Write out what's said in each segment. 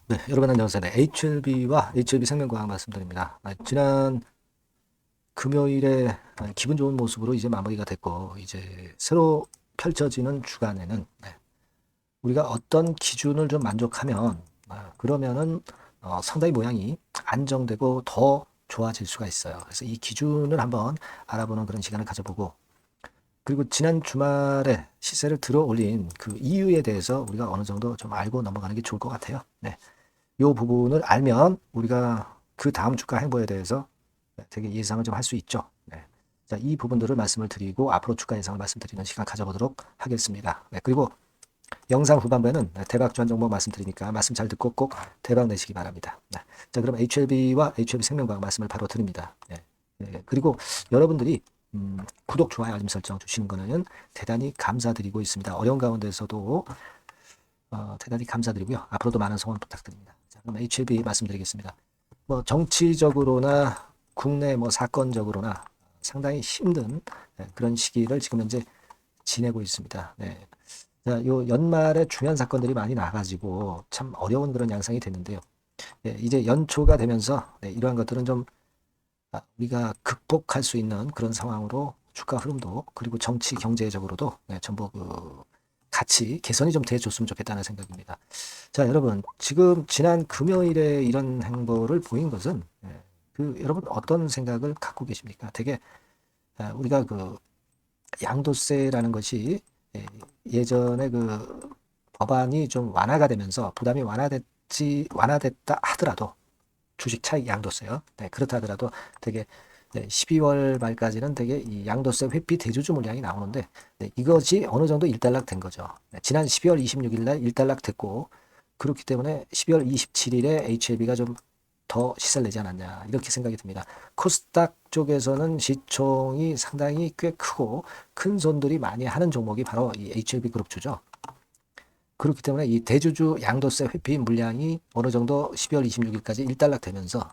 네, 여러분 안녕하세요. 네, HLB와 HLB 생명과학 말씀드립니다. 지난 금요일에 기분 좋은 모습으로 이제 마무리가 됐고, 이제 새로 펼쳐지는 주간에는 우리가 어떤 기준을 좀 만족하면, 그러면은 상당히 모양이 안정되고 더 좋아질 수가 있어요. 그래서 이 기준을 한번 알아보는 그런 시간을 가져보고, 그리고 지난 주말에 시세를 들어 올린 그 이유에 대해서 우리가 어느 정도 좀 알고 넘어가는 게 좋을 것 같아요. 네. 이 부분을 알면 우리가 그 다음 주가 행보에 대해서 되게 예상을 좀 할 수 있죠. 네. 자, 이 부분들을 말씀을 드리고 앞으로 주가 예상을 말씀드리는 시간 가져보도록 하겠습니다. 네, 그리고 영상 후반부에는 대박 주한 정보 말씀드리니까 말씀 잘 듣고 꼭 대박 내시기 바랍니다. 네. 자, 그럼 HLB와 HLB 생명과학 말씀을 바로 드립니다. 네. 네. 그리고 여러분들이 구독, 좋아요, 알림 설정 주시는 거는 대단히 감사드리고 있습니다. 어려운 가운데서도 대단히 감사드리고요. 앞으로도 많은 성원 부탁드립니다. 자, 그럼 HLB 말씀드리겠습니다. 뭐 정치적으로나 국내 뭐 사건적으로나 상당히 힘든 그런 시기를 지금 현재 지내고 있습니다. 네. 자, 요 연말에 중요한 사건들이 많이 나가지고 참 어려운 그런 양상이 됐는데요. 네, 이제 연초가 되면서 이러한 것들은 좀 우리가 극복할 수 있는 그런 상황으로 주가 흐름도 그리고 정치 경제적으로도 전부 같이 개선이 좀 돼줬으면 좋겠다는 생각입니다. 자, 여러분, 지금 지난 금요일에 이런 행보를 보인 것은 여러분 어떤 생각을 갖고 계십니까? 되게 우리가 그 양도세라는 것이 예전에 그 법안이 좀 완화가 되면서 부담이 완화됐다 하더라도 주식 차익 양도세요. 네, 그렇다 하더라도 되게 12월 말까지는 되게 이 양도세 회피 대주주 물량이 나오는데 이것이 어느 정도 일단락 된 거죠. 지난 12월 26일 날 일단락 됐고 그렇기 때문에 12월 27일에 HLB가 좀 더 시세를 내지 않았냐 이렇게 생각이 듭니다. 코스닥 쪽에서는 시총이 상당히 꽤 크고 큰 손들이 많이 하는 종목이 바로 이 HLB 그룹주죠. 그렇기 때문에 이 대주주 양도세 회피 물량이 어느 정도 12월 26일까지 일단락 되면서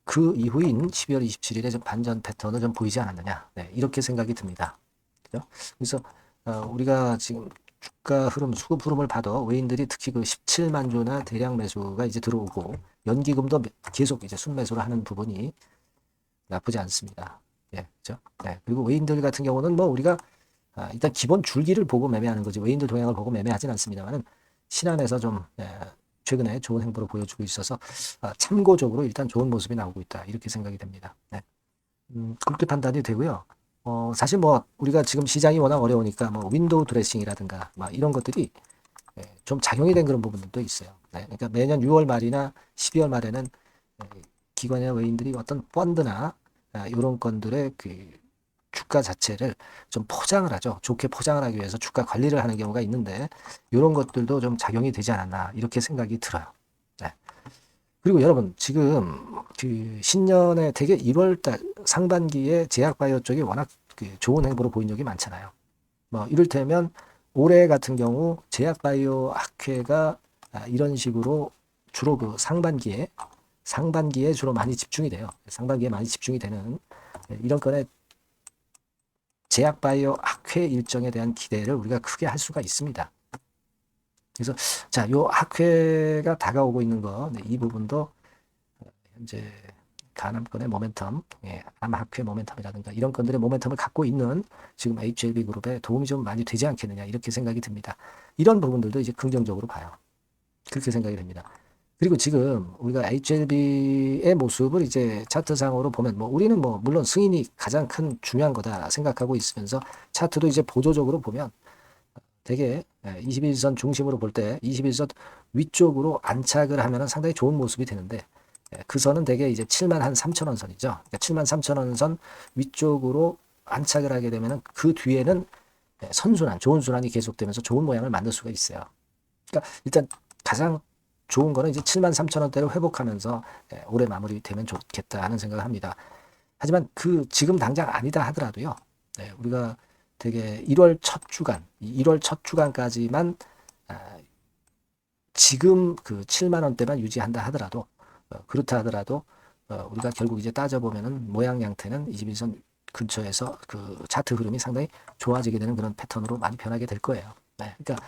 그 이후인 12월 27일에 좀 반전 패턴을 좀 보이지 않았느냐. 네, 이렇게 생각이 듭니다. 그죠? 그래서 우리가 지금 주가 흐름, 수급 흐름을 봐도 외인들이 특히 그 17만 주나 대량 매수가 이제 들어오고 연기금도 계속 이제 순매수를 하는 부분이 나쁘지 않습니다. 예, 그죠? 네, 그리고 외인들 같은 경우는 뭐 우리가 일단 기본 줄기를 보고 매매하는 거지 외인들 동향을 보고 매매하진 않습니다만은 신안에서 좀 최근에 좋은 행보를 보여주고 있어서 참고적으로 일단 좋은 모습이 나오고 있다 이렇게 생각이 됩니다. 네. 그렇게 판단이 되고요. 사실 뭐 우리가 지금 시장이 워낙 어려우니까 뭐 윈도우 드레싱이라든가 막 이런 것들이 좀 작용이 된 그런 부분들도 있어요. 네. 그러니까 매년 6월 말이나 12월 말에는 기관이나 외인들이 어떤 펀드나 이런 건들의 그 주가 자체를 좀 포장을 하죠. 좋게 포장을 하기 위해서 주가 관리를 하는 경우가 있는데 이런 것들도 좀 작용이 되지 않았나 이렇게 생각이 들어요. 네. 그리고 여러분 지금 그 신년에 되게 1월달 상반기에 제약바이오 쪽이 워낙 그 좋은 행보로 보인 적이 많잖아요. 뭐 이를테면 올해 같은 경우 제약바이오 학회가 이런 식으로 주로 그 상반기에 주로 많이 집중이 돼요. 상반기에 많이 집중이 되는 이런 건에 제약바이오 학회 일정에 대한 기대를 우리가 크게 할 수가 있습니다. 그래서 자, 요 학회가 다가오고 있는 거, 이 부분도 현재 가남권의 모멘텀, 암학회 모멘텀이라든가 이런 건들의 모멘텀을 갖고 있는 지금 HLB 그룹에 도움이 좀 많이 되지 않겠느냐 이렇게 생각이 듭니다. 이런 부분들도 이제 긍정적으로 봐요. 그렇게 생각이 됩니다. 그리고 지금 우리가 HLB의 모습을 이제 차트상으로 보면 뭐 우리는 뭐 물론 승인이 가장 큰 중요한 거다 생각하고 있으면서 차트도 이제 보조적으로 보면 되게 21선 중심으로 볼 때 21선 위쪽으로 안착을 하면 상당히 좋은 모습이 되는데 그 선은 되게 이제 7만 한 3천 원 선이죠. 그러니까 7만 3천 원 선 위쪽으로 안착을 하게 되면 그 뒤에는 선순환, 좋은 순환이 계속되면서 좋은 모양을 만들 수가 있어요. 그러니까 일단 가장 좋은 거는 이제 7만 3천 원대를 회복하면서 올해 마무리되면 좋겠다 하는 생각을 합니다. 하지만 그 지금 당장 아니다 하더라도요. 우리가 되게 1월 첫 주간, 1월 첫 주간까지만 지금 그 7만 원대만 유지한다 하더라도 그렇다 하더라도 우리가 결국 이제 따져보면은 모양 양태는 21선 근처에서 그 차트 흐름이 상당히 좋아지게 되는 그런 패턴으로 많이 변하게 될 거예요. 네, 그러니까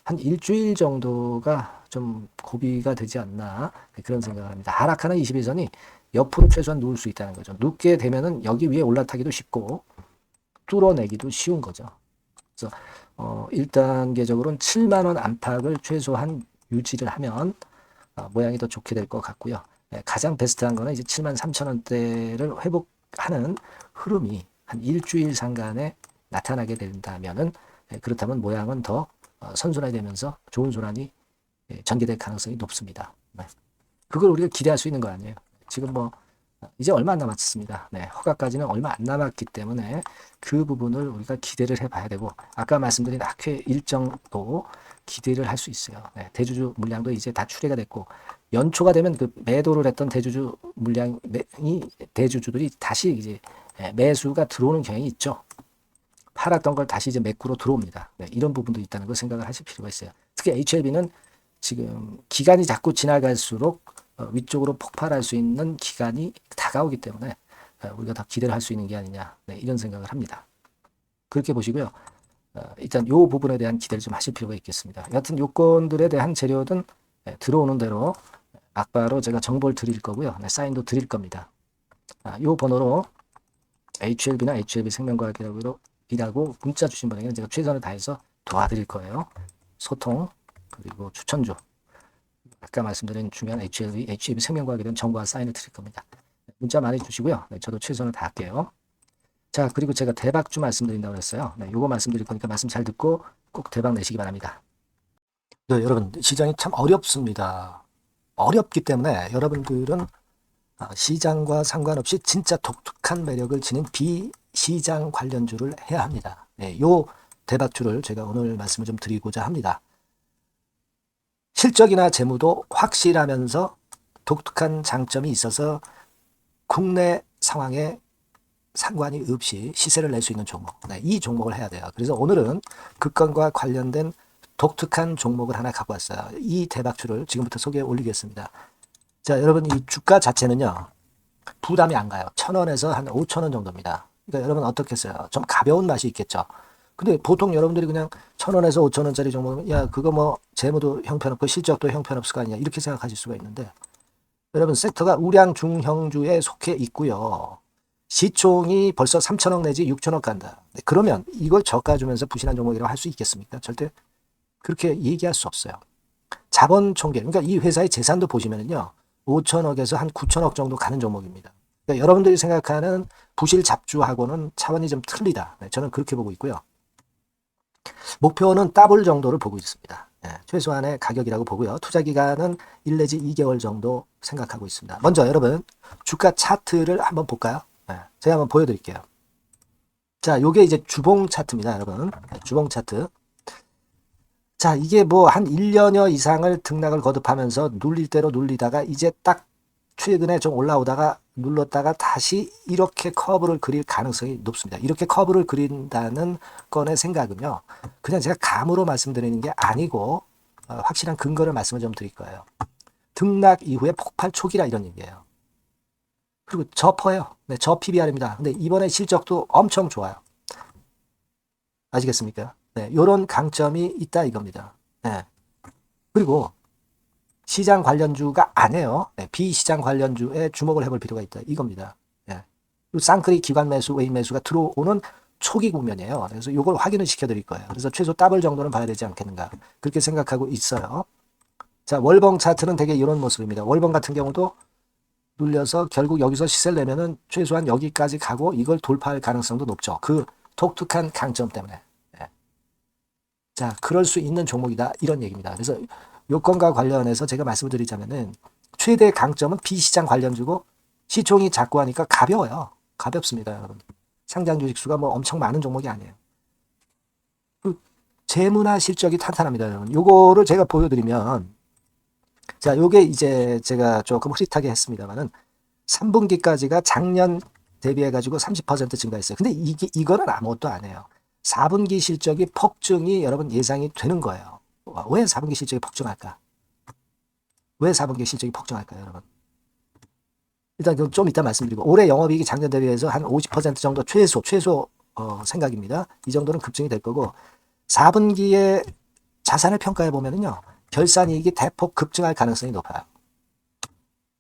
한 일주일 정도가 좀 고비가 되지 않나 그런 생각을 합니다. 하락하는 21선이 옆으로 최소한 누울 수 있다는 거죠. 눕게 되면은 여기 위에 올라타기도 쉽고 뚫어내기도 쉬운 거죠. 그래서 1단계적으로는 7만 원 안팎을 최소한 유지를 하면 모양이 더 좋게 될 것 같고요. 네, 가장 베스트한 거는 이제 7만 3천 원대를 회복하는 흐름이 한 일주일 상간에 나타나게 된다면은 그렇다면 모양은 더 선순환되면서 좋은 순환이 전개될 가능성이 높습니다. 네. 그걸 우리가 기대할 수 있는 거 아니에요. 지금 뭐 이제 얼마 안 남았습니다. 네, 허가까지는 얼마 안 남았기 때문에 그 부분을 우리가 기대를 해봐야 되고 아까 말씀드린 악회 일정도 기대를 할 수 있어요. 네, 대주주 물량도 이제 다 출회가 됐고 연초가 되면 그 매도를 했던 대주주 물량이 대주주들이 다시 이제 매수가 들어오는 경향이 있죠. 팔았던 걸 다시 이제 매꾸로 들어옵니다. 네, 이런 부분도 있다는 걸 생각을 하실 필요가 있어요. 특히 HLB는 지금 기간이 자꾸 지나갈수록 위쪽으로 폭발할 수 있는 기간이 다가오기 때문에 우리가 더 기대를 할 수 있는 게 아니냐 네, 이런 생각을 합니다. 그렇게 보시고요. 일단 이 부분에 대한 기대를 좀 하실 필요가 있겠습니다. 여하튼 요건들에 대한 재료든 들어오는 대로 악바로 제가 정보를 드릴 거고요. 네, 사인도 드릴 겁니다. 이 번호로 HLB나 HLB 생명과학이라고 문자 주신 분에게는 제가 최선을 다해서 도와드릴 거예요. 소통 그리고 추천주 아까 말씀드린 중요한 HLB 생명과학에 대한 정보와 사인을 드릴 겁니다. 문자 많이 주시고요. 네, 저도 최선을 다할게요. 자, 그리고 제가 대박주 말씀드린다고 했어요. 네, 요거 말씀드릴 거니까 말씀 잘 듣고 꼭 대박 내시기 바랍니다. 네, 여러분 시장이 참 어렵습니다. 어렵기 때문에 여러분들은 시장과 상관없이 진짜 독특한 매력을 지닌 비시장 관련주를 해야 합니다. 네, 요 대박주를 제가 오늘 말씀을 좀 드리고자 합니다. 실적이나 재무도 확실하면서 독특한 장점이 있어서 국내 상황에 상관이 없이 시세를 낼 수 있는 종목. 네, 이 종목을 해야 돼요. 그래서 오늘은 그 건과 관련된 독특한 종목을 하나 갖고 왔어요. 이 대박주를 지금부터 소개해 올리겠습니다. 자, 여러분 이 주가 자체는요. 부담이 안 가요. 1,000원에서 한 5,000원 정도입니다. 그러니까 여러분 어떻겠어요? 좀 가벼운 맛이 있겠죠. 근데 보통 여러분들이 그냥 1,000원에서 5,000원짜리 종목은 야 그거 뭐 재무도 형편없고 실적도 형편없을 거 아니냐 이렇게 생각하실 수가 있는데 여러분 섹터가 우량 중형주에 속해 있고요. 시총이 벌써 3,000억 내지 6,000억 간다. 네, 그러면 이걸 저가 주면서 부실한 종목이라고 할 수 있겠습니까? 절대 그렇게 얘기할 수 없어요. 자본 총계 그러니까 이 회사의 재산도 보시면은요. 5,000억에서 한 9,000억 정도 가는 종목입니다. 그러니까 여러분들이 생각하는 부실 잡주하고는 차원이 좀 틀리다. 네, 저는 그렇게 보고 있고요. 목표는 더블 정도를 보고 있습니다. 예, 최소한의 가격이라고 보고요. 투자 기간은 1 내지 2개월 정도 생각하고 있습니다. 먼저 여러분 주가 차트를 한번 볼까요? 예, 제가 한번 보여드릴게요. 자, 요게 이제 주봉 차트입니다, 여러분. 주봉 차트. 자, 이게 뭐 한 1년여 이상을 등락을 거듭하면서 눌릴 대로 눌리다가 이제 딱 최근에 좀 올라오다가 눌렀다가 다시 이렇게 커브를 그릴 가능성이 높습니다. 이렇게 커브를 그린다는 건의 생각은요. 그냥 제가 감으로 말씀드리는 게 아니고 확실한 근거를 말씀을 좀 드릴 거예요. 등락 이후에 폭발 초기라 이런 얘기예요. 그리고 저퍼예요. 네, 저 PBR입니다. 근데 이번에 실적도 엄청 좋아요. 아시겠습니까? 네, 요런 강점이 있다 이겁니다. 네. 그리고 시장 관련주가 아니에요. 네, 비시장 관련주에 주목을 해볼 필요가 있다. 이겁니다. 네. 쌍끌이 기관 매수, 외인 매수가 들어오는 초기 국면이에요. 그래서 이걸 확인을 시켜드릴 거예요. 그래서 최소 더블 정도는 봐야 되지 않겠는가. 그렇게 생각하고 있어요. 자, 월봉 차트는 되게 이런 모습입니다. 월봉 같은 경우도 눌려서 결국 여기서 시세를 내면은 최소한 여기까지 가고 이걸 돌파할 가능성도 높죠. 그 독특한 강점 때문에. 네. 자, 그럴 수 있는 종목이다. 이런 얘기입니다. 그래서 요건과 관련해서 제가 말씀을 드리자면은 최대 강점은 비시장 관련주고 시총이 작고 하니까 가벼워요. 가볍습니다, 여러분. 상장 주식 수가 뭐 엄청 많은 종목이 아니에요. 재무나 실적이 탄탄합니다, 여러분. 요거를 제가 보여드리면 자, 요게 이제 제가 조금 흐릿하게 했습니다만은 3분기까지가 작년 대비해가지고 30% 증가했어요. 근데 이거는 아무것도 아니에요. 4분기 실적이 폭증이 여러분 예상이 되는 거예요. 왜 4분기 실적이 폭증할까? 왜 4분기 실적이 폭증할까요, 여러분? 일단 좀 이따 말씀드리고 올해 영업이익이 작년 대비해서 한 50% 정도 최소 생각입니다. 이 정도는 급증이 될 거고 4분기에 자산을 평가해 보면은요, 결산이익이 대폭 급증할 가능성이 높아요.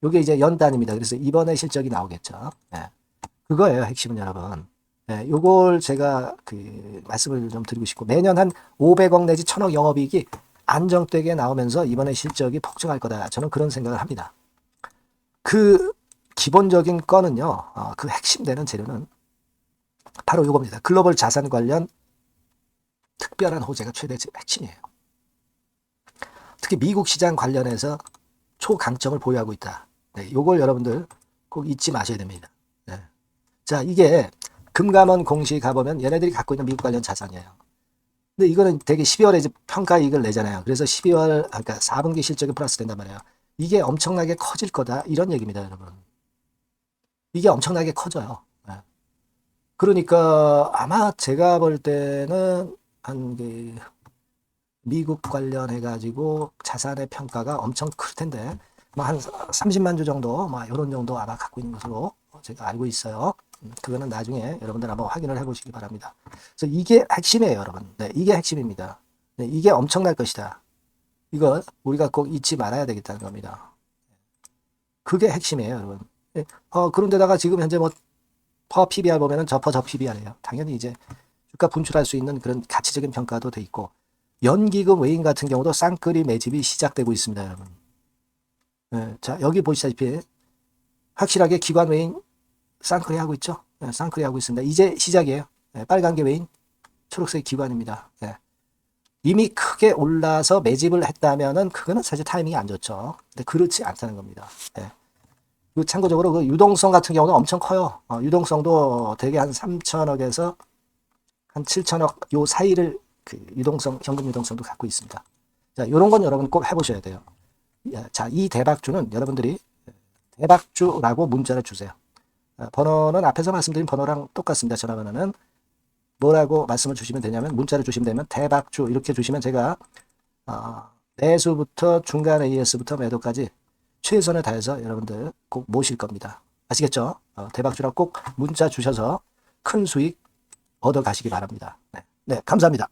이게 이제 연단입니다. 그래서 이번에 실적이 나오겠죠. 예. 그거예요, 핵심은 여러분. 예, 요걸 제가 말씀을 좀 드리고 싶고, 매년 한 500억 내지 1000억 영업이익이 안정되게 나오면서 이번에 실적이 폭증할 거다. 저는 그런 생각을 합니다. 그 기본적인 건은요, 그 핵심 되는 재료는 바로 요겁니다. 글로벌 자산 관련 특별한 호재가 최대 핵심이에요. 특히 미국 시장 관련해서 초강점을 보유하고 있다. 네, 요걸 여러분들 꼭 잊지 마셔야 됩니다. 네. 자, 이게 금감원 공시 가보면 얘네들이 갖고 있는 미국 관련 자산이에요. 근데 이거는 되게 12월에 이제 평가이익을 내잖아요. 그래서 12월, 그러니까 4분기 실적이 플러스 된단 말이에요. 이게 엄청나게 커질 거다. 이런 얘기입니다, 여러분. 이게 엄청나게 커져요. 네. 그러니까 아마 제가 볼 때는 미국 관련해가지고 자산의 평가가 엄청 클 텐데, 뭐 한 30만 주 정도, 뭐 이런 정도 아마 갖고 있는 것으로 제가 알고 있어요. 그거는 나중에 여러분들 한번 확인을 해보시기 바랍니다. 그래서 이게 핵심이에요, 여러분. 네, 이게 핵심입니다. 네, 이게 엄청날 것이다. 이거 우리가 꼭 잊지 말아야 되겠다는 겁니다. 그게 핵심이에요, 여러분. 네, 그런데다가 지금 현재 뭐 퍼 PBR 보면은 저 PBR이에요. 당연히 이제 주가 분출할 수 있는 그런 가치적인 평가도 돼 있고, 연기금 외인 같은 경우도 쌍끌이 매집이 시작되고 있습니다, 여러분. 네, 자, 여기 보시다시피 확실하게 기관 외인 쌍끌이 하고 있죠. 네, 쌍끌이 하고 있습니다. 이제 시작이에요. 네, 빨간 게 외인, 초록색 기관입니다. 네. 이미 크게 올라서 매집을 했다면은 그거는 사실 타이밍이 안 좋죠. 근데 그렇지 않다는 겁니다. 네. 그리고 참고적으로 그 유동성 같은 경우는 엄청 커요. 유동성도 대개 한 3천억에서 한 7천억 요 사이를 현금 유동성도 갖고 있습니다. 자, 요런 건 여러분 꼭 해보셔야 돼요. 자, 이 대박주는 여러분들이 대박주라고 문자를 주세요. 번호는 앞에서 말씀드린 번호랑 똑같습니다. 전화번호는 뭐라고 말씀을 주시면 되냐면, 문자를 주시면 되면 대박주 이렇게 주시면 제가 매수부터 중간 AS부터 매도까지 최선을 다해서 여러분들 꼭 모실 겁니다. 아시겠죠? 대박주라고 꼭 문자 주셔서 큰 수익 얻어 가시기 바랍니다. 네, 감사합니다.